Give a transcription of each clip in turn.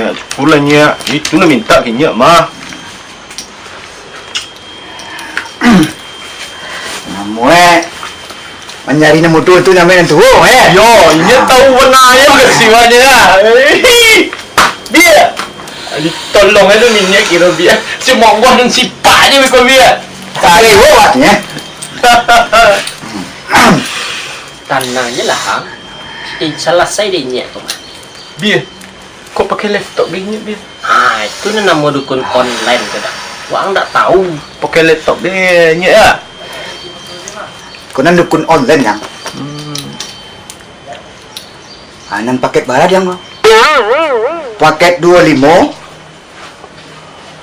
Nyak, pulangnya itu nak minta ke Nyak mah. Namu mencari nemu tu nyampe tu Yo, Nyak tahu benar ya kesiwanya. Dia tolong itu Nyak kira dia. Semua gua dan sifat je kau dia. cari buatnya. Tanahnya lah hang. Selesai dia Nyak tu. Dia kok pakai laptop gini dia? Itu nama dukun online tu dah. Wang tak tahu. Pakai laptop dia Nyak ya. Kau nan dukun online yang. Anan paket barat yang. Paket 25.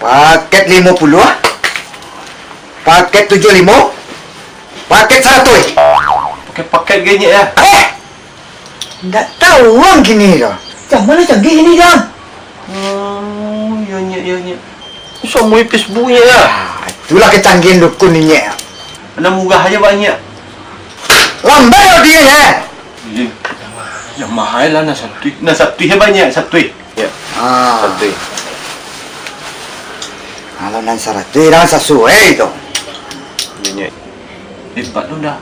Paket 50. Paket 75. Paket 100. Pakai gini ya. Tak tahu orang gini dah. Macam mana canggih ini dah? Ya Nyak. Semua Facebook ya. Itulah kecanggihan dukun ni Nyak. Mana murah aja banyak. Lambai dia ya. Yang mahal lah nak satu. Nak satu banyak satu. Ya. Satu. Kalau nan 100 dah sesuai tu. Nyak. Hebat tu dah.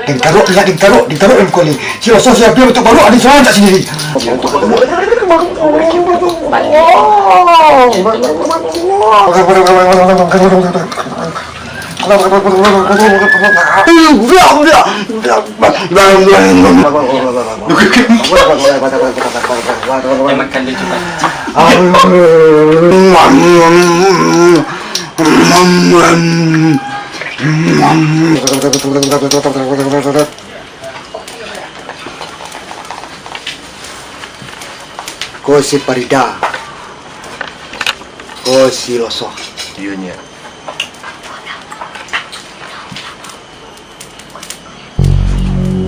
Ditaruh dalam kuali. Si Rosso siap dia untuk baru ada seorang tak sendiri. Makan dia juga. Kau si Parida. Kau si Rosso. Ya Nyak.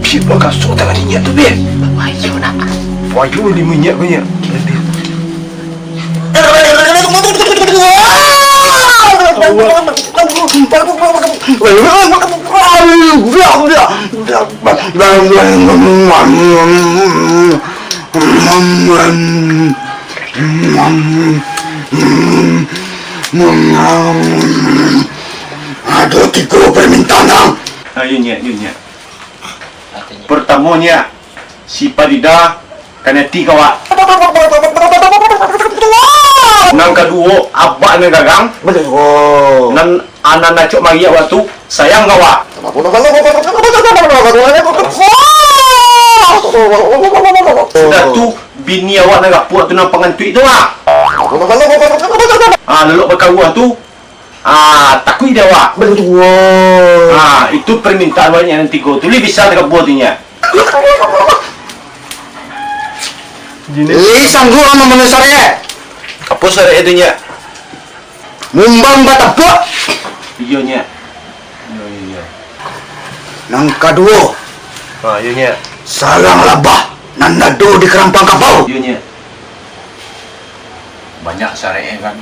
Siapa kasut tangan Nyak tu Nyak? Ayo nak. Wayu 5 Nyak banyak. Ada 3 permintaan. Ayo Nyak. Pertamanya si Parida kena ti kawak. Nang kedua abak nang gagang. Betul. Nan anak nacuk mari waktu sayang kawak. Sudah tu bini awak nak puak tu nang pengantui tu ah. Lelok berkawah tu takut dia awak. Betul. Itu permintaan banyak nanti kau tulis bisa dekat buat ni ya. Sanggup sama menusarnya. Apa syarat itu nya? Mumbang batapuk. Iya nya. Iya. Nang kedua. Iya nya. Sarang labah nan nado di kerampang kapau. Iya nya. Banyak syaratnya kan.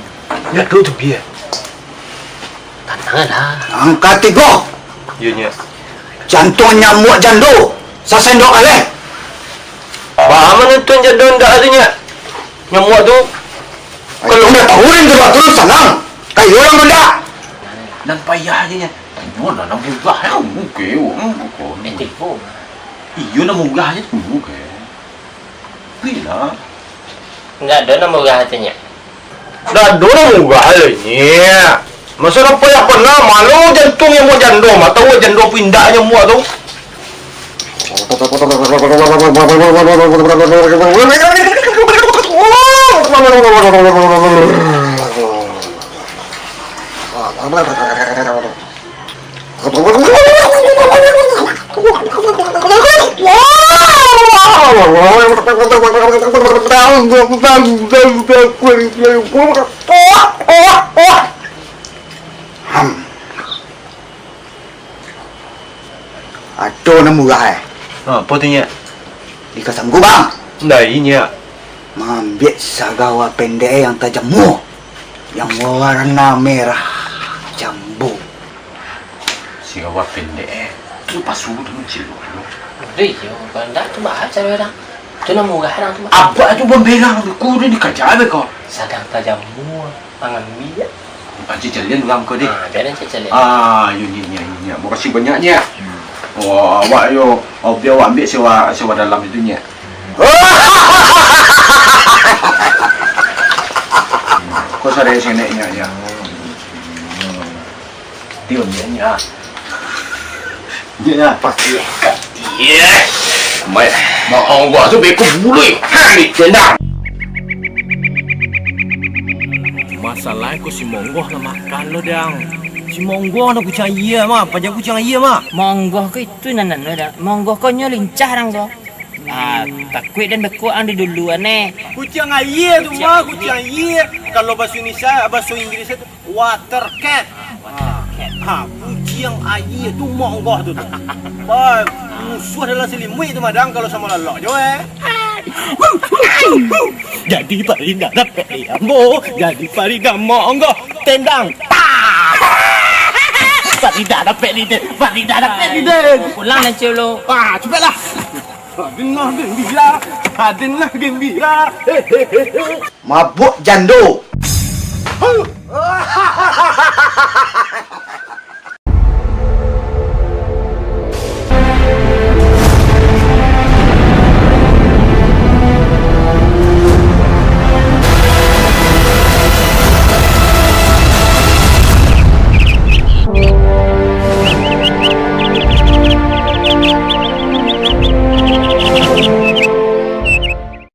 Ya tu biar. Tantangan lah. Angka 3. Iya nya. Jantung nyamuk jando. Sasendok aleh. Mana tu yang jadon dak ada nya? Nyamuk tu. Kalau dah tahu yang terus senang. Kayu orang benda. Dan payah je nya. Mana nak murah ya? Okey. Tipu. Iyo nak murah je tu. Okey. Bila? Enggak ada nama murah hatinya. Dah dulu murah lah nya. Masa apa yang pernah malu jantung yang mau jando, mak tahu jando pindahnya muak tu. Aduh, nak murah Apa tu nya? Ika sanggup bang. Dah nya. Ambil sagawa pendek yang tajam yang warna merah jambu. Si gawat pendek tu pasu tu cilok. Rio, benda tu bahas saya dah. Tu nama murah dah tu. Abang tu membelang aku ni kerja apa kau? Sadang tajam mua, pangan minyak. Pakcik calian ulang kau ni. Biar nanti cari. Ini. Terima kasih banyaknya. Wah, awak yo, biar awak ambil sewa dalam itu nya. Kau sadar seneknya ya. Dia nya. Ya, pasti. Ya. Mau awak tu beku bulu. Ni tendang. Masalahnya ko si Monggoh na makan lo dang. Si Monggoh na kucang iya ma, pajak kucang iya ma. Monggoh ke itu nanan dah. Monggoh kau lincah orang kau. Takut dan beku ang di dulu ane. Kucang iya tu ma, kucang iya. Kalau bahasa Indonesia, bahasa Inggris itu water cat. Kucing iya tu Monggoh tu. Musuh adalah selimut tu madang kalau sama lelok je Jadi Farida dapat liambo, jadi Farida Monggoh tendang. Farida dapat liden. Pulang dan colo. Cepatlah. Dengar gembira. Mabuk jando.